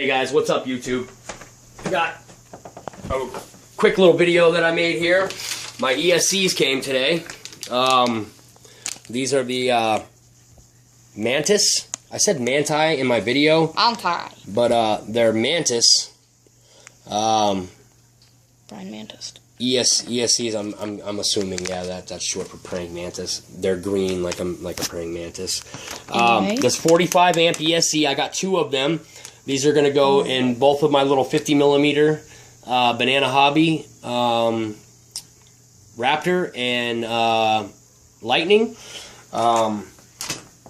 Hey guys, what's up YouTube? I got a quick little video that I made here. My ESCs came today. These are the mantis. I said manti in my video. Manti. But they're mantis. Brian Mantis. ESCs. I'm assuming, yeah, that's short for praying mantis. They're green like a praying mantis. This 45 amp ESC. I got 2 of them. These are going to go in both of my little 50 millimeter Banana Hobby Raptor and Lightning.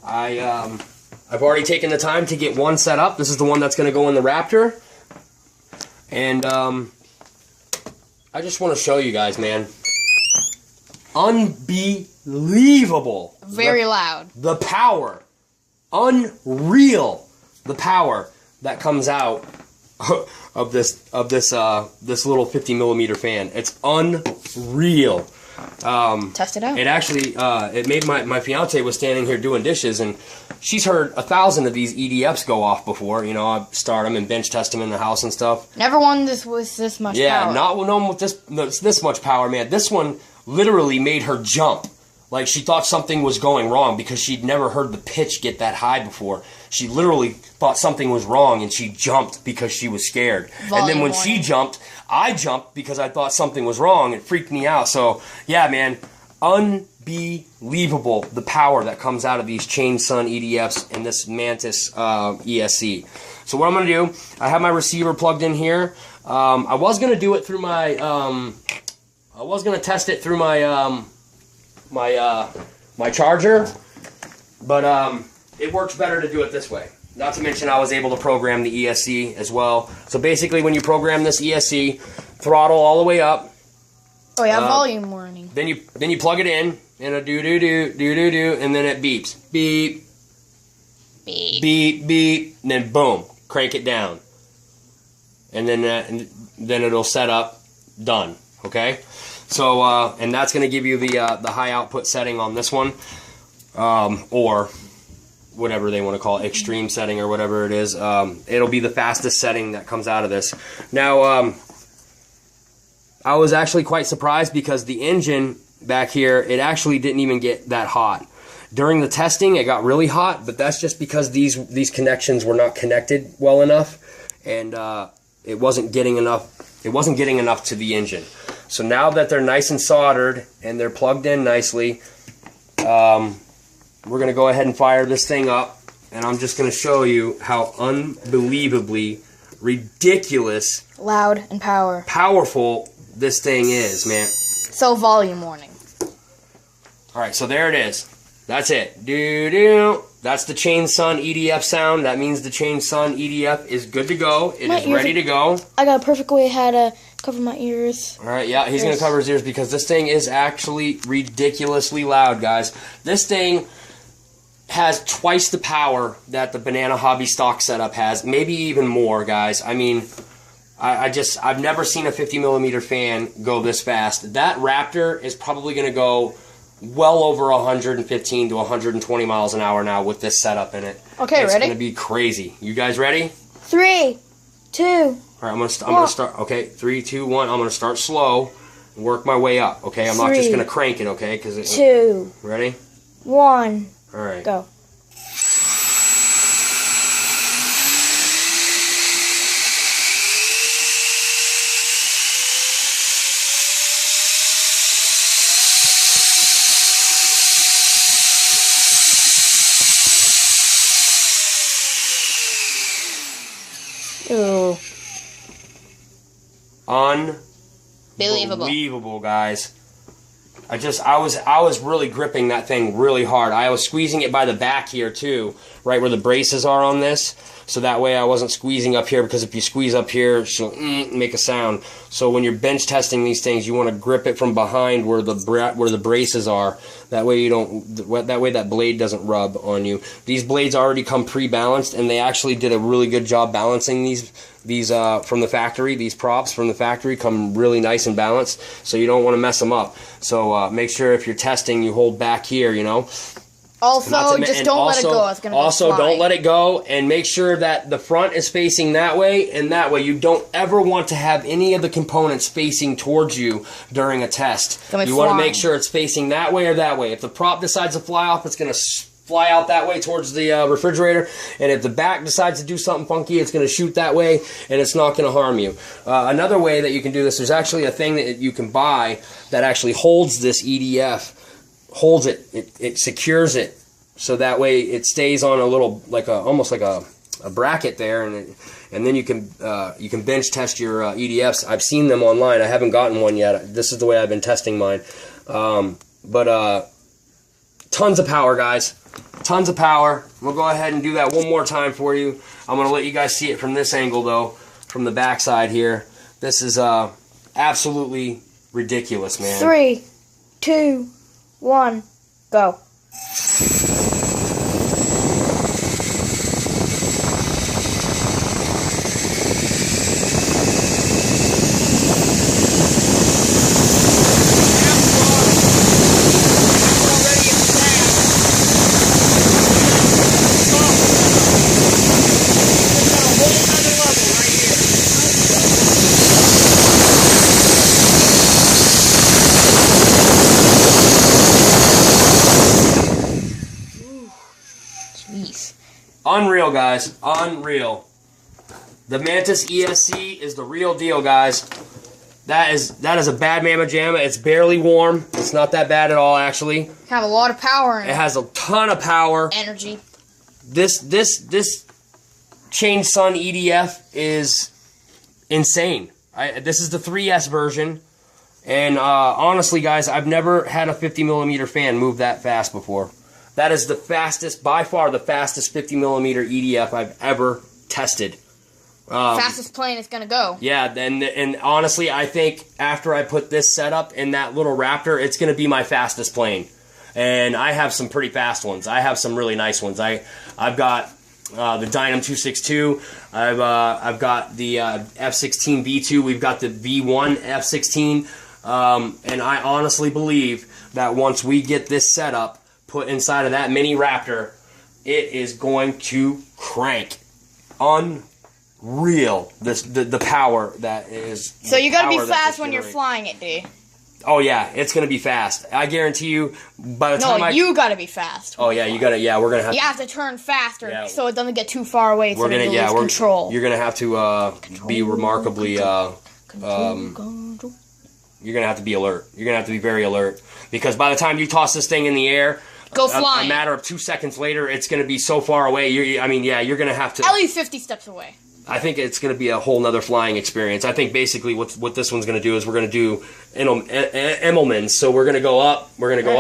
I've already taken the time to get one set up. This is the one that's going to go in the Raptor. And I just want to show you guys, man. Unbelievable. Very loud. The power. Unreal. The power that comes out of this little 50 millimeter fan. It's unreal. Test it out. It actually it made my fiance was standing here doing dishes, and she's heard 1,000 of these EDFs go off before. You know, I start them and bench test them in the house and stuff. Never one with this much power. Yeah, not one with this much power, man. This one literally made her jump. Like, she thought something was going wrong because she'd never heard the pitch get that high before. She literally thought something was wrong, and she jumped because she was scared. And then when she jumped, I jumped because I thought something was wrong. It freaked me out. So, yeah, man, unbelievable the power that comes out of these Chain Sun EDFs and this Mantis ESC. So what I'm going to do, I have my receiver plugged in here. I was going to do it through my, I was going to test it through my, my charger, but it works better to do it this way. Not to mention I was able to program the ESC as well. So basically when you program this ESC, throttle all the way up. Oh yeah, volume warning. Then you plug it in, and a do-do-do, and then it beeps. Beep. Beep. Beep, beep, and then boom, crank it down. And then it'll set up, done, okay? So, and that's going to give you the high output setting on this one, or whatever they want to call it, extreme setting or whatever it is. It'll be the fastest setting that comes out of this. Now, I was actually quite surprised because the engine back here, it actually didn't even get that hot. During the testing, it got really hot, but that's just because these connections were not connected well enough, and it wasn't getting enough. It wasn't getting enough to the engine. So now that they're nice and soldered and they're plugged in nicely, we're going to go ahead and fire this thing up, and I'm just going to show you how unbelievably ridiculous, loud and powerful this thing is, man. So volume warning. All right, so there it is. That's it. Do-do. That's the Chain Sun EDF sound. That means the Chain Sun EDF is good to go. It is ready to go. I got a perfect way how to cover my ears. All right, yeah, he's going to cover his ears because this thing is actually ridiculously loud, guys. This thing has twice the power that the Banana Hobby stock setup has, maybe even more, guys. I mean, I've never seen a 50 millimeter fan go this fast. That Raptor is probably going to go well over 115 to 120 miles an hour now with this setup in it. Okay, it's ready? It's going to be crazy. You guys ready? 3, 2. All right, I'm gonna start. Okay, 3, 2, 1. I'm gonna start slow and work my way up. Okay, I'm not just gonna crank it. Okay, because 2. Ready? 1. All right. Go. Ooh. Unbelievable, guys. I was really gripping that thing really hard. I was squeezing it by the back here too, right where the braces are on this. So that way I wasn't squeezing up here, because if you squeeze up here, she'll make a sound. So when you're bench testing these things, you want to grip it from behind where the braces are. That way that blade doesn't rub on you. These blades already come pre-balanced, and they actually did a really good job balancing these from the factory. These props from the factory come really nice and balanced, so you don't want to mess them up. So make sure if you're testing, you hold back here, you know. Also, just don't let it go. It's gonna also, fly. don't let it go, and make sure that the front is facing that way and that way. You don't ever want to have any of the components facing towards you during a test. You want to make sure it's facing that way or that way. If the prop decides to fly off, it's going to fly out that way towards the refrigerator, and if the back decides to do something funky, it's going to shoot that way, and it's not going to harm you. Another way that you can do this, there's actually a thing that you can buy that actually holds this EDF. Holds it, it secures it, so that way it stays on a little, almost like a bracket there, and then you can bench test your EDFs. I've seen them online. I haven't gotten one yet. This is the way I've been testing mine. But tons of power, guys. Tons of power. We'll go ahead and do that one more time for you. I'm going to let you guys see it from this angle, though, from the back side here. This is absolutely ridiculous, man. 3, 2, 1, go. Unreal, guys. Unreal. The Mantis ESC is the real deal, guys. That is a bad mamma jamma. It's barely warm. It's not that bad at all, actually. Have a lot of power in it. It has a ton of power. Energy. This Change Sun EDF is insane. This is the 3S version. And honestly, guys, I've never had a 50mm fan move that fast before. That is the fastest, by far the fastest 50mm EDF I've ever tested. Fastest plane it's going to go. Yeah, and honestly, I think after I put this setup in that little Raptor, it's going to be my fastest plane. And I have some pretty fast ones. I have some really nice ones. I've got the Dynam 262. I've got the F-16 V2. We've got the V1 F-16. And I honestly believe that once we get this setup put inside of that mini Raptor, it is going to crank. Unreal. The power that is. So you gotta be fast when you're flying it, dude. Oh yeah, it's gonna be fast. I guarantee you. By the time you gotta be fast. Oh yeah, you gotta. Yeah, we're gonna have. You have to turn faster so it doesn't get too far away. So we're gonna. Yeah, we're control. You're gonna have to be remarkably. You're gonna have to be alert. You're gonna have to be very alert, because by the time you toss this thing in the air, go flying. A matter of 2 seconds later, it's gonna be so far away. You're gonna have to. At least 50 steps away. I think it's going to be a whole nother flying experience. I think basically what this one's going to do is we're going to do Immelmans. So we're going to go up, and we're going to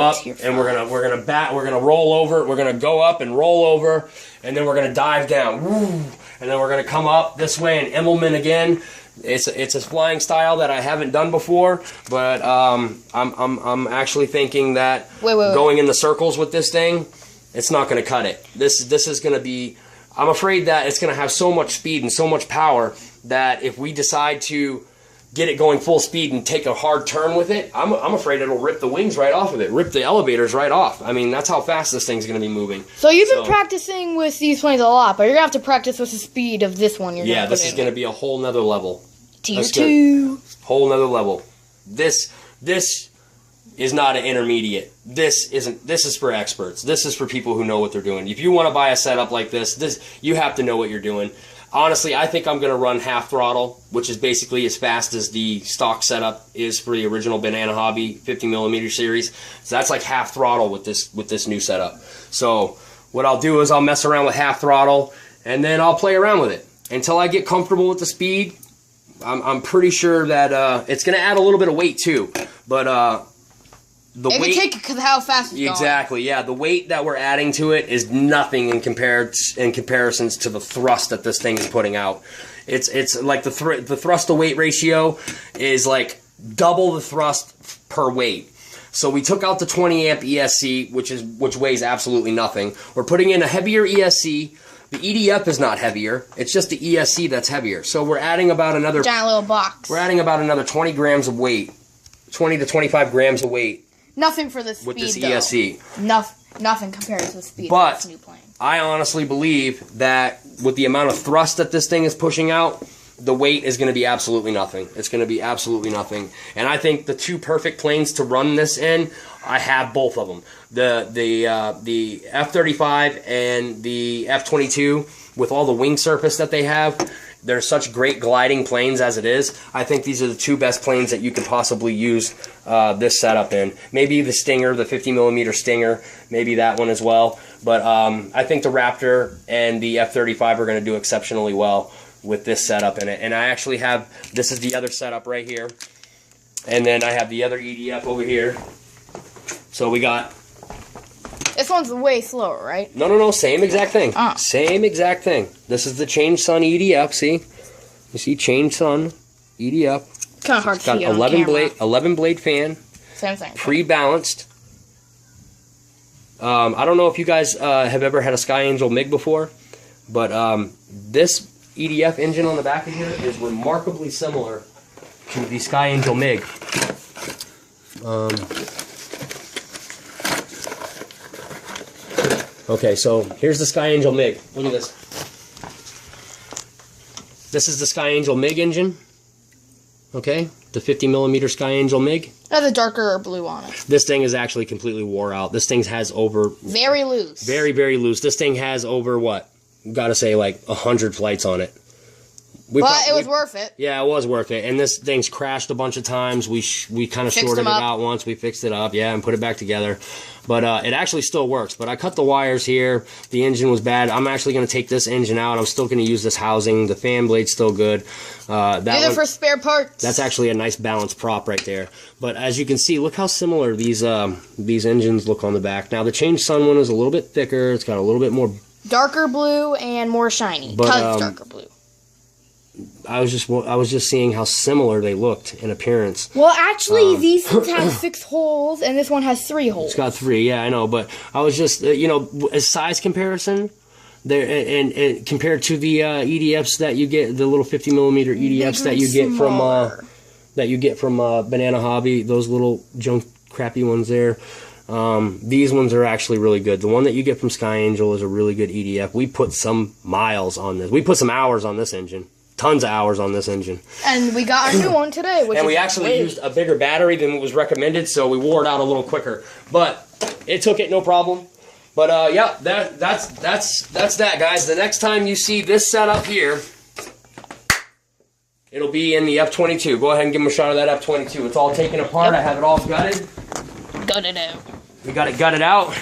roll over, we're going to go up and roll over, and then we're going to dive down. Woo! And then we're going to come up this way and Immelman again. It's a flying style that I haven't done before, but I'm actually thinking that going in the circles with this thing, it's not going to cut it. This is going to be. I'm afraid that it's going to have so much speed and so much power that if we decide to get it going full speed and take a hard turn with it, I'm afraid it'll rip the wings right off of it, rip the elevators right off. I mean, that's how fast this thing's going to be moving. So you've been practicing with these planes a lot, but you're going to have to practice with the speed of this one. Yeah, this is going to be a whole nother level. Tier 2. Whole nother level. This is not an intermediate. This is for experts. This is for people who know what they're doing. If you want to buy a setup like this, you have to know what you're doing. Honestly, I think I'm going to run half throttle, which is basically as fast as the stock setup is for the original Banana Hobby 50mm series. So that's like half throttle with this new setup. So what I'll do is I'll mess around with half throttle, and then I'll play around with it until I get comfortable with the speed. I'm pretty sure that it's going to add a little bit of weight too, but the weight, can take it because of how fast it's going. Exactly, yeah. The weight that we're adding to it is nothing in comparisons to the thrust that this thing is putting out. It's like the thrust to weight ratio is like double the thrust per weight. So we took out the 20 amp ESC, which weighs absolutely nothing. We're putting in a heavier ESC. The EDF is not heavier. It's just the ESC that's heavier. So we're adding about another giant little box. We're adding about another 20 grams of weight, 20 to 25 grams of weight. Nothing for the speed, with this ESC. Nothing. Nothing compares to the speed But of this new plane. I honestly believe that with the amount of thrust that this thing is pushing out, the weight is going to be absolutely nothing. It's going to be absolutely nothing. And I think the two perfect planes to run this in, I have both of them. The F-35 and the F-22, with all the wing surface that they have, they're such great gliding planes as it is. I think these are the two best planes that you could possibly use this setup in. Maybe the Stinger, the 50mm Stinger, maybe that one as well. But I think the Raptor and the F-35 are going to do exceptionally well with this setup in it. And I actually have, this is the other setup right here. And then I have the other EDF over here. So we got... This one's way slower, right? No, same exact thing. Same exact thing. This is the Change Sun EDF, see? You see Change Sun EDF. Kind of hard to see on 11 blade fan. Same thing. Pre-balanced. I don't know if you guys have ever had a Sky Angel MiG before, but this EDF engine on the back of here is remarkably similar to the Sky Angel MiG. Okay, so here's the Sky Angel MiG. Look at this. This is the Sky Angel MiG engine. Okay, the 50mm Sky Angel MiG. It has a darker blue on it. This thing is actually completely wore out. This thing has over... Very loose. Very, very loose. This thing has over, what? Gotta say, like, 100 flights on it. But it was worth it. Yeah, it was worth it. And this thing's crashed a bunch of times. We kind of sorted it out once. We fixed it up, yeah, and put it back together. But it actually still works. But I cut the wires here. The engine was bad. I'm actually going to take this engine out. I'm still going to use this housing. The fan blade's still good. Either for spare parts. That's actually a nice balanced prop right there. But as you can see, look how similar these engines look on the back. Now, the Change Sun one is a little bit thicker. It's got a little bit more... Darker blue and more shiny. Because darker blue. I was just seeing how similar they looked in appearance. Well, actually, these have 6 holes, and this one has 3 holes. It's got 3, yeah, I know. But I was just, you know, as size comparison, there and compared to the EDFs that you get, the little 50mm EDFs that you get from Banana Hobby, those little junk crappy ones there. These ones are actually really good. The one that you get from Sky Angel is a really good EDF. We put some miles on this. We put some hours on this engine. Tons of hours on this engine. And we got a new one today. And we actually used a bigger battery than what was recommended, so we wore it out a little quicker. But it took it, no problem. But yeah, that's that, guys. The next time you see this setup here, it'll be in the F-22. Go ahead and give them a shot of that F-22. It's all taken apart. Yep. I have it all gutted. Gutted out. We got it gutted out.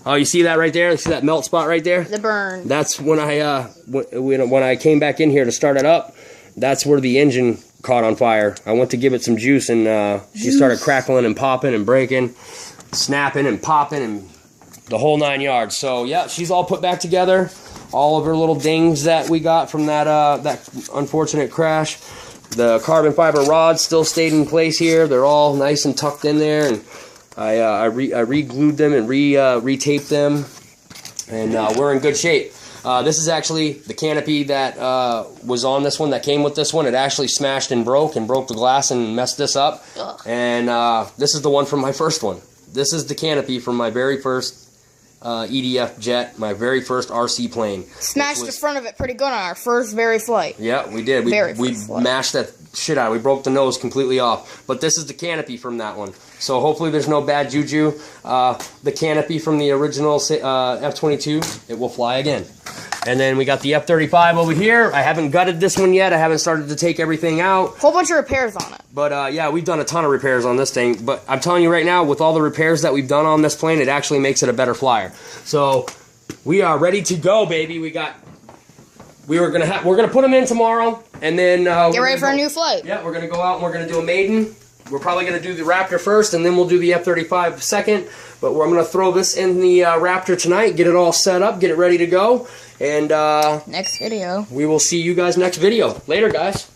Oh, you see that right there? You see that melt spot right there? The burn. That's when I came back in here to start it up. That's where the engine caught on fire. I went to give it some juice, and she started crackling and popping and breaking, snapping and popping, and the whole 9 yards. So yeah, she's all put back together. All of her little dings that we got from that unfortunate crash. The carbon fiber rods still stayed in place here. They're all nice and tucked in there, and I re-glued them and re-taped them, and we're in good shape. This is actually the canopy that was on this one, that came with this one. It actually smashed and broke the glass and messed this up. Ugh. And this is the one from my first one. This is the canopy from my very first EDF jet, my very first RC plane. Smashed the front of it pretty good on our first flight. Yeah, we did. We mashed that shit out. We broke the nose completely off. But this is the canopy from that one. So hopefully there's no bad juju. The canopy from the original F-22, it will fly again. And then we got the F-35 over here. I haven't gutted this one yet. I haven't started to take everything out. Whole bunch of repairs on it. But yeah, we've done a ton of repairs on this thing. But I'm telling you right now, with all the repairs that we've done on this plane, it actually makes it a better flyer. So we are ready to go, baby. We're gonna put them in tomorrow, and then get ready for a new flight. Yeah, we're gonna go out and we're gonna do a maiden. We're probably going to do the Raptor first, and then we'll do the F-35 second. But I'm going to throw this in the Raptor tonight, get it all set up, get it ready to go. And next video. We will see you guys next video. Later, guys.